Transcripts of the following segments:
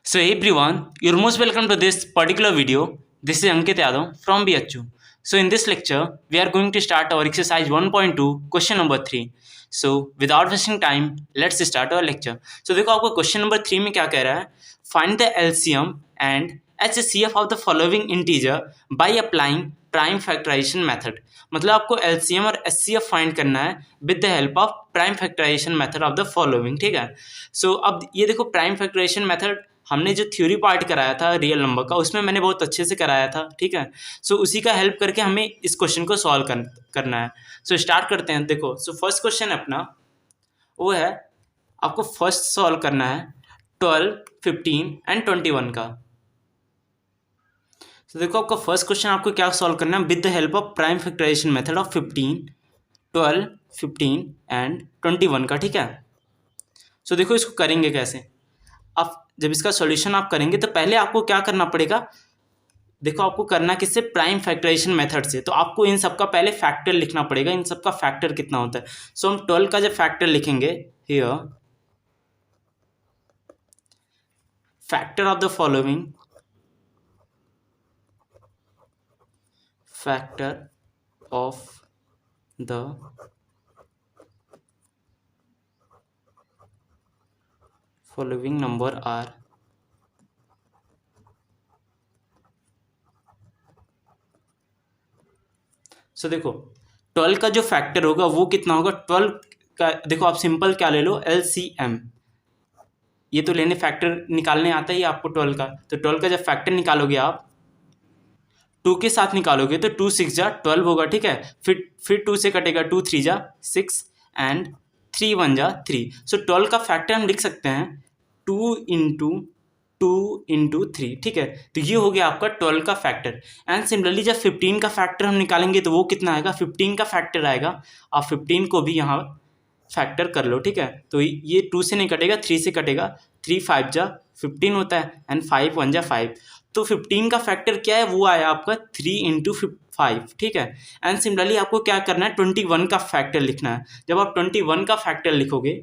So hey everyone, you're most welcome to this particular video. This is Ankit Yadav from BHU. So in this lecture, we are going to start our exercise 1.2 question number 3. So without wasting time, let's start our lecture. So देखो आपको question number 3 में क्या कह रहा है, find the LCM and HCF of the following integer by applying prime factorisation method. मतलब आपको LCM और एचसीएफ फाइंड करना है with the help of prime factorisation method of the following. ठीक है. सो अब ये देखो प्राइम फैक्टराइजेशन मेथड हमने जो थ्योरी पार्ट कराया था रियल नंबर का, उसमें मैंने बहुत अच्छे से कराया था. ठीक है. सो उसी का हेल्प करके हमें इस क्वेश्चन को सॉल्व करना है. सो स्टार्ट करते हैं. देखो सो फर्स्ट क्वेश्चन अपना वो है, आपको फर्स्ट सॉल्व करना है 12, 15 एंड 21 का. तो देखो आपका फर्स्ट क्वेश्चन आपको क्या सॉल्व करना है with the help of prime factorisation method of 15, 12, 15 and 21 का. ठीक है. सो देखो इसको करेंगे कैसे. आप जब इसका सॉल्यूशन आप करेंगे तो पहले आपको क्या करना पड़ेगा, देखो आपको करना किससे, प्राइम फैक्टराइजेशन मेथड से. तो आपको इन सबका पहले फैक्टर लिखना पड़ेगा, इन सबका फैक्टर कितना होता है. सो हम 12 का जब फैक्टर लिखेंगे, here factor of the following, factor of the following number are. So देखो 12 का जो फैक्टर होगा वो कितना होगा, 12 का देखो आप सिंपल क्या ले लो, एलसीएम. ये तो लेने फैक्टर निकालने आता ही आपको 12 का. तो 12 का जब फैक्टर निकालोगे आप 2 के साथ निकालोगे तो 2 6 जा 12 होगा. ठीक है. फिर 2 से कटेगा, 2 3 जा 6 एंड 3 1 जा 3. सो 12 का फैक्टर हम लिख सकते हैं 2 इंटू 2 इंटू 3. ठीक है. तो ये हो गया आपका 12 का फैक्टर. एंड सिमिलरली जब 15 का फैक्टर हम निकालेंगे तो वो कितना आएगा, 15 का फैक्टर आएगा. आप 15 को भी यहाँ फैक्टर कर लो. ठीक है. तो ये 2 से नहीं कटेगा, 3 से कटेगा. 3 5 जा 15 होता है एंड 5 1 जा 5. तो 15 का फैक्टर क्या है, वो आया आपका 3 इंटू 5. ठीक है. एंड सिमिलरली आपको क्या करना है, 21 का फैक्टर लिखना है. जब आप 21 का फैक्टर लिखोगे,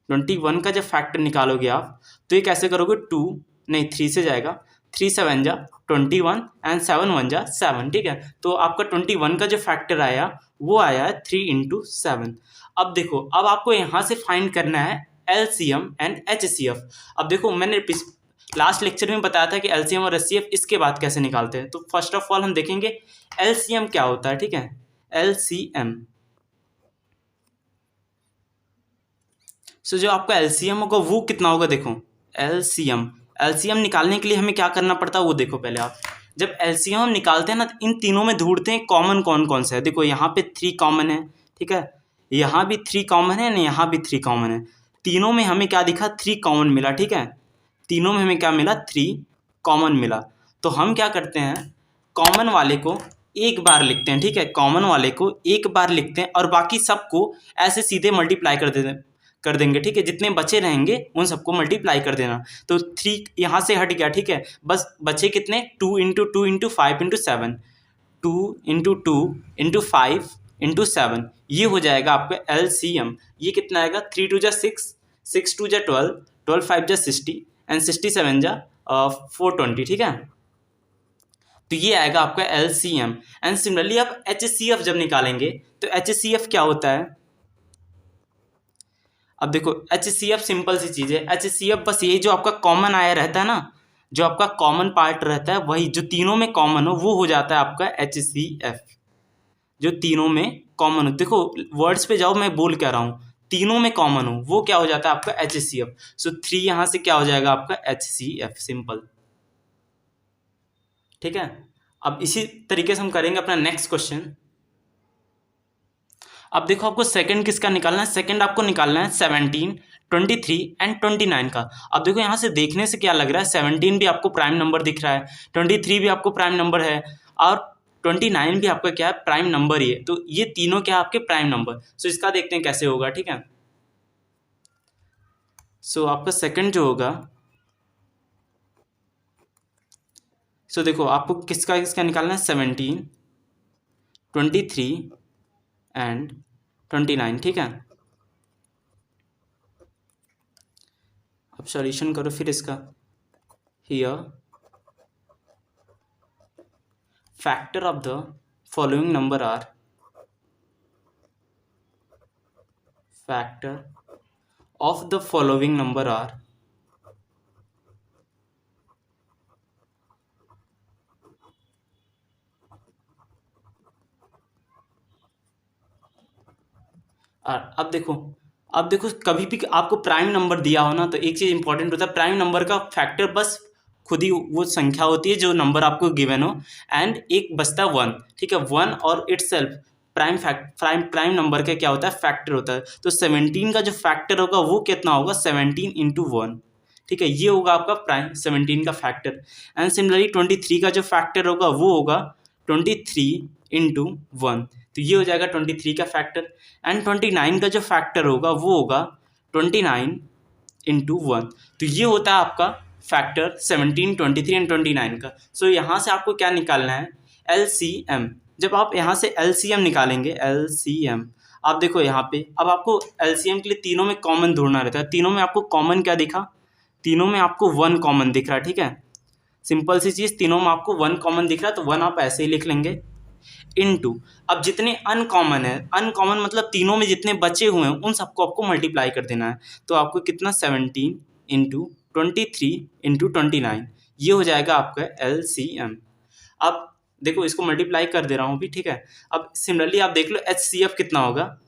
21 का जब फैक्टर निकालोगे आप, तो ये कैसे करोगे, 2 नहीं 3 से जाएगा, 3 7 जा 21 एंड 7 1 जा 7. ठीक है. तो आपका 21 का जो फैक्टर आया वो आया है 3 इंटू 7. अब देखो अब आपको यहाँ से फाइंड करना है एलसीएम एंड एचसीएफ. अब देखो मैंने लास्ट लेक्चर में बताया था कि एलसीएम और एचसीएफ इसके बाद कैसे निकालते हैं. तो फर्स्ट ऑफ ऑल हम देखेंगे एलसीएम क्या होता है. ठीक है. एलसीएम, सो जो आपका एलसीएम होगा वो कितना होगा, देखो एलसीएम निकालने के लिए हमें क्या करना पड़ता है वो देखो. पहले आप जब एलसीएम हम निकालते हैं ना, इन तीनों में ढूंढते हैं कॉमन कौन कौन सा है. देखो यहाँ पे 3 कॉमन है. ठीक है. यहाँ भी 3 कॉमन है ना, यहाँ भी 3 कॉमन है. तीनों में हमें क्या दिखा, 3 कॉमन मिला. ठीक है. तीनों में हमें क्या मिला, 3 कॉमन मिला. तो हम क्या करते हैं, कॉमन वाले को एक बार लिखते हैं. ठीक है. कॉमन वाले को एक बार लिखते हैं और बाकी सबको ऐसे सीधे मल्टीप्लाई कर देंगे. ठीक है. जितने बचे रहेंगे उन सबको मल्टीप्लाई कर देना. तो 3 यहाँ से हट गया. ठीक है. बस बचे कितने, 2 into 2 into 5 into 7, 2 into 2 into 5 into 7. ये हो जाएगा आपका एलसीएम. ये कितना आएगा, 3 2 जा 6, 6 2 जा 12, 12 5 जा 60 एंड 67 जा 420. ठीक है. तो ये आएगा आपका एलसीएम. एंड सिमिलरली आप एचसीएफ जब निकालेंगे तो एचसीएफ क्या होता है. अब देखो एचसीएफ सिंपल सी चीज़ है. एचसीएफ बस ये जो आपका कॉमन आया रहता है ना, जो आपका कॉमन पार्ट रहता है वही जो तीनों में कॉमन हो वो हो जाता है आपका एचसीएफ. जो तीनों में कॉमन हो, देखो वर्ड्स पे जाओ, मैं बोल क्या रहा हूँ, तीनों में कॉमन हो वो क्या हो जाता है आपका एचसीएफ. सो 3 यहाँ से क्या हो जाएगा आपका एचसीएफ, सिंपल. ठीक है. अब इसी तरीके से हम करेंगे अपना नेक्स्ट क्वेश्चन. अब देखो आपको सेकंड किसका निकालना है, सेकंड आपको निकालना है 17, 23 एंड 29 का. अब देखो यहाँ से देखने से क्या लग रहा है, 17 भी आपको प्राइम नंबर दिख रहा है, 23 भी आपको प्राइम नंबर है और 29 भी आपका क्या है, प्राइम नंबर ही है. तो ये तीनों क्या आपके प्राइम नंबर. सो इसका देखते हैं कैसे होगा. ठीक है. सो आपका सेकंड जो होगा, सो देखो आपको किसका किसका निकालना है, 17, 23 एंड 29. ठीक है. अब सॉल्यूशन करो फिर इसका। Here factor of the following number are, factor of the following number are अब देखो कभी भी आपको प्राइम नंबर दिया हो ना, तो एक चीज़ इंपॉर्टेंट होता है, प्राइम नंबर का फैक्टर बस खुद ही वो संख्या होती है जो नंबर आपको गिवन हो, एंड एक बचता है वन, ठीक है। वन और इटसेल्फ प्राइम नंबर का क्या होता है, फैक्टर होता है। तो 17 का जो फैक्टर होगा वो कितना होगा, 17 इंटू वन, ठीक है। ये होगा आपका प्राइम 17 का फैक्टर। एंड सिमिलरली 23 का जो फैक्टर होगा वो होगा 23 इंटू वन, तो ये हो जाएगा 23 का फैक्टर। एंड 29 का जो फैक्टर होगा वो होगा 29 इंटू वन, तो ये होता है आपका फैक्टर 17, 23 एंड 29 का। सो यहाँ से आपको क्या निकालना है, LCM। जब आप यहाँ से LCM निकालेंगे, LCM, आप देखो यहाँ पे अब आपको LCM के लिए तीनों में कॉमन ढूंढना रहता है। तीनों में आपको कॉमन क्या दिखा, तीनों में आपको वन कॉमन दिख रहा है, ठीक है। सिंपल सी चीज़, तीनों में आपको वन कॉमन दिख रहा है तो वन आप ऐसे ही लिख लेंगे, इनटू अब जितने अनकॉमन है, अनकॉमन मतलब तीनों में जितने बचे हुए हैं उन सबको आपको मल्टीप्लाई कर देना है। तो आपको कितना 17 इंटू 23 इंटू 29, ये हो जाएगा आपका LCM। अब देखो इसको मल्टीप्लाई कर दे रहा हूँ भी, ठीक है। अब सिमिलरली आप देख लो HCF कितना होगा,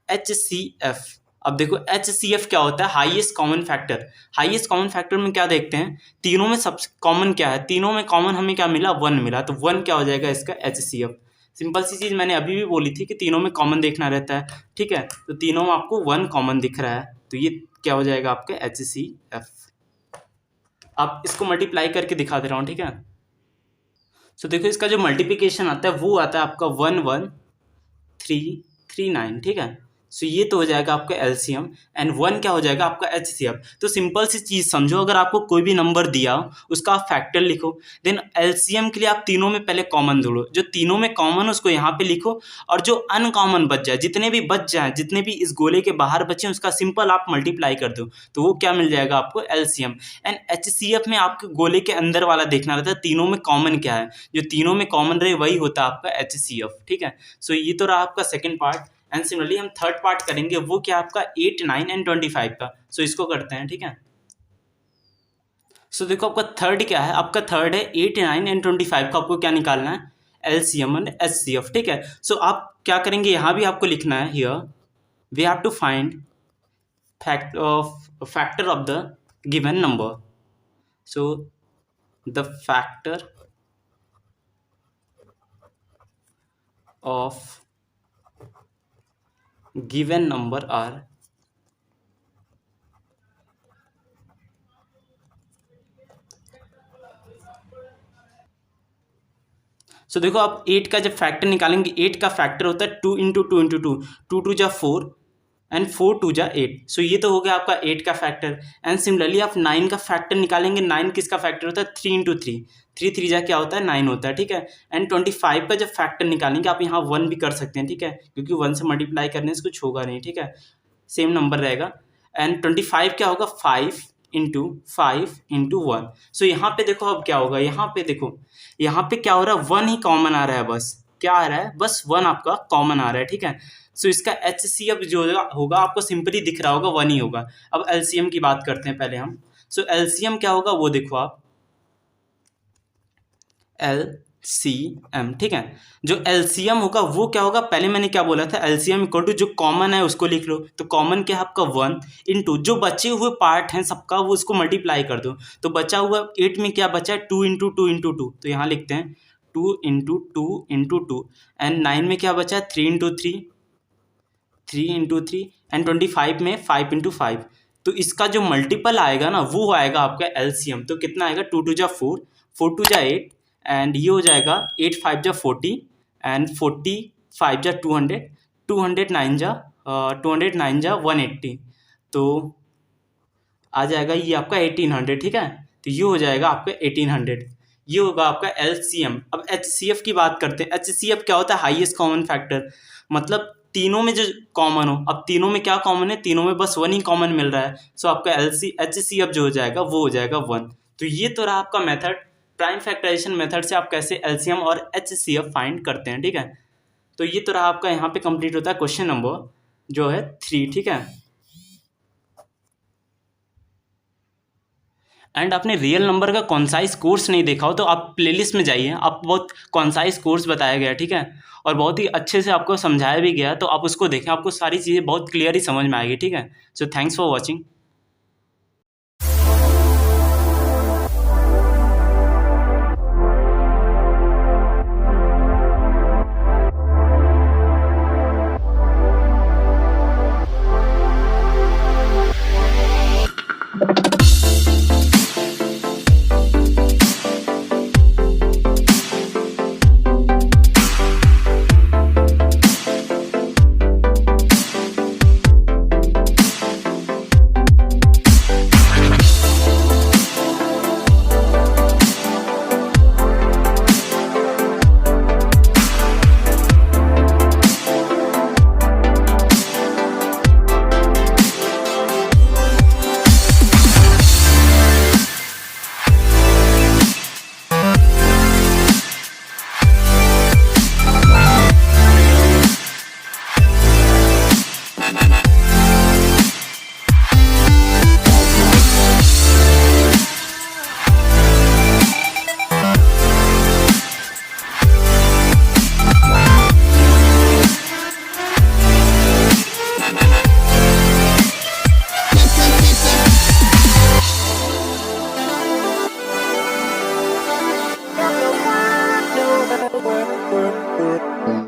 HCF। अब देखो HCF क्या होता है, highest common factor. Highest common factor में क्या देखते हैं, तीनों में सबसे कॉमन क्या है, तीनों में कॉमन हमें क्या मिला, वन मिला, तो वन क्या हो जाएगा इसका, HCF। सिंपल सी चीज़ मैंने अभी भी बोली थी कि तीनों में कॉमन देखना रहता है, ठीक है। तो तीनों में आपको वन कॉमन दिख रहा है, तो ये क्या हो जाएगा आपका HCF। अब इसको मल्टीप्लाई करके दिखा दे रहा हूँ, ठीक है। सो देखो इसका जो मल्टीप्लिकेशन आता है वो आता है आपका 11339, ठीक है। सो ये तो हो जाएगा आपका LCM, एंड वन क्या हो जाएगा आपका HCF। तो सिंपल सी चीज़ समझो, अगर आपको कोई भी नंबर दिया उसका आप फैक्टर लिखो, देन LCM के लिए आप तीनों में पहले कॉमन ढूंढो, जो तीनों में कॉमन उसको यहाँ पे लिखो, और जो अनकॉमन बच जाए, जितने भी बच जाए, जितने भी इस गोले के बाहर बचे उसका सिंपल आप मल्टीप्लाई कर दो, तो वो क्या मिल जाएगा आपको, LCM। एंड HCF में आपके गोले के अंदर वाला देखना रहता है, तीनों में कॉमन क्या है, जो तीनों में कॉमन रहे वही होता है आपका HCF, ठीक है। सो ये तो रहा आपका सेकेंड पार्ट। एंड सिमिलरली हम थर्ड पार्ट करेंगे, वो क्या आपका 8, 9 एंड 25 का। सो इसको करते हैं, ठीक है। सो देखो आपका थर्ड क्या है, आपका थर्ड है 8, 9 एंड 25 का आपको क्या निकालना है, LCM एंड HCF, ठीक है। सो आप क्या करेंगे, यहाँ भी आपको लिखना है, here we have to find factor of the given number. So the factor of given number are so देखो आप 8 का जब फैक्टर निकालेंगे, 8 का फैक्टर होता है 2 into two into two, two two जा 4 एंड 4 टू जा 8। सो ये तो हो गया आपका 8 का फैक्टर। एंड सिमिलरली आप 9 का फैक्टर निकालेंगे, 9 किसका फैक्टर होता है, 3 इंटू थ्री, 3 3 जा क्या होता है, 9 होता है, ठीक है। एंड 25 का जब फैक्टर निकालेंगे, आप यहाँ 1 भी कर सकते हैं, ठीक है, क्योंकि 1 से मल्टीप्लाई करने से कुछ होगा नहीं, ठीक है, सेम नंबर रहेगा। एंड 25 क्या होगा, 5 इंटू वन। सो यहाँ पे देखो अब क्या होगा, यहाँ पे देखो, यहाँ पे क्या हो रहा है, वन ही कॉमन आ रहा है, बस क्या आ रहा है, बस वन आपका कॉमन आ रहा है, ठीक है। सो इसका HCF जो होगा आपको सिंपली दिख रहा होगा, वन ही होगा। अब LCM की बात करते हैं पहले हम। सो LCM क्या होगा वो देखो आप, LCM, ठीक है। जो LCM होगा वो क्या होगा, पहले मैंने क्या बोला था, LCM इक्वल टू जो कॉमन है उसको लिख लो, तो कॉमन क्या है आपका 1 इंटू जो बचे हुए पार्ट हैं सबका वो उसको मल्टीप्लाई कर दो, तो बचा हुआ 8 में क्या बचा है, 2 इंटू टू इंटू टू, तो यहाँ लिखते हैं 2 into two into to. And 9 में क्या बचा है, 3 into three, 3 into three, and 25 में 5 इंटू फाइव। तो इसका जो मल्टीपल आएगा ना वो आएगा आपका LCM। तो कितना आएगा, 2 टू जा 4, 4 टू जा 8, एंड ये हो जाएगा 8 5 जा 40, एंड 40 5 जा 200, 209 जा 180, तो आ जाएगा ये आपका 1800, ठीक है। तो ये हो जाएगा आपका 1800, ये होगा आपका LCM। अब HCF की बात करते हैं। HCF क्या होता है, हाईएस्ट कॉमन फैक्टर, मतलब तीनों में जो कॉमन हो, अब तीनों में क्या कॉमन है, तीनों में बस 1 ही कॉमन मिल रहा है, सो आपका HCF जो हो जाएगा वो हो जाएगा 1। तो ये तो रहा आपका मेथड, प्राइम फैक्टराइजेशन मेथड से आप कैसे LCM और HCF फाइंड करते हैं, ठीक है। तो ये तो रहा आपका, यहाँ पे कंप्लीट होता है क्वेश्चन नंबर जो है 3, ठीक है। एंड आपने रियल नंबर का कॉन्साइज कोर्स नहीं देखा हो तो आप प्लेलिस्ट में जाइए, आप बहुत कॉन्साइज कोर्स बताया गया है, ठीक है, और बहुत ही अच्छे से आपको समझाया भी गया, तो आप उसको देखें, आपको सारी चीज़ें बहुत क्लियर ही समझ में आएगी, ठीक है। So thanks for watching.